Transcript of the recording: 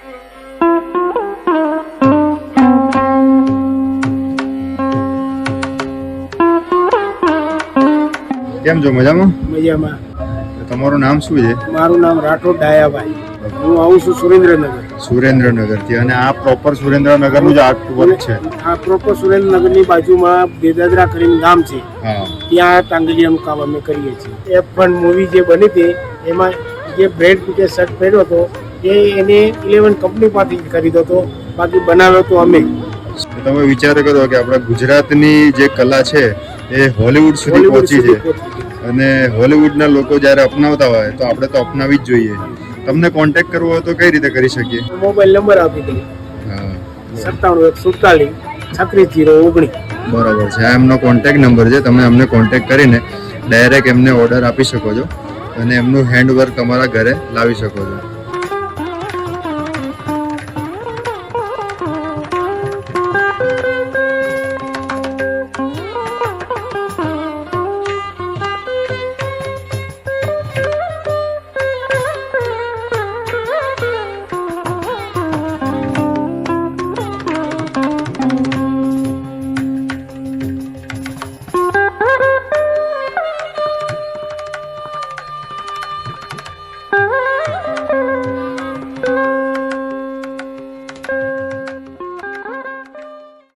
કેમ છો? મજામાં? મજામાં. તમારું નામ શું છે? મારું નામ રાઠોડ ડાયાભાઈ. હું આવું છું સુરેન્દ્રનગર. સુરેન્દ્રનગરથી. અને આ પ્રોપર સુરેન્દ્રનગરનું જ આર્ટ વર્ક છે? આ પ્રોપર સુરેન્દ્રનગરની બાજુમાં બેદાદરા કરીને ગામ છે, હા. ત્યાં ટાંગલિયાનું કામ અમે કરીએ છીએ. F1 મૂવી જે બની હતી એમાં જે બ્રેડ પીટે શર્ટ પહેર્યો હતો એ એને 11 કંપની પાસેથી ખરીદ્યો હતો, બાકી બનાવ્યો તો અમે. તમે વિચાર કરો કે આપણા ગુજરાતની જે કલા છે એ હોલિવૂડ સુધી પહોંચી છે, અને હોલિવૂડના લોકો જ્યારે અપનાવતા હોય તો આપણે તો અપનાવી જ જોઈએ. તમને કોન્ટેક્ટ કરવો હોય તો કઈ રીતે કરી શકીએ? મોબાઈલ નંબર આપી દઈએ, હા, 97 147 36 019. બરાબર છે. આ એમનો કોન્ટેક્ટ નંબર છે. તમે અમને કોન્ટેક્ટ કરીને ડાયરેક્ટ એમને ઓર્ડર આપી શકો છો અને એમનું હેન્ડવર્ક તમારા ઘરે લાવી શકો છો.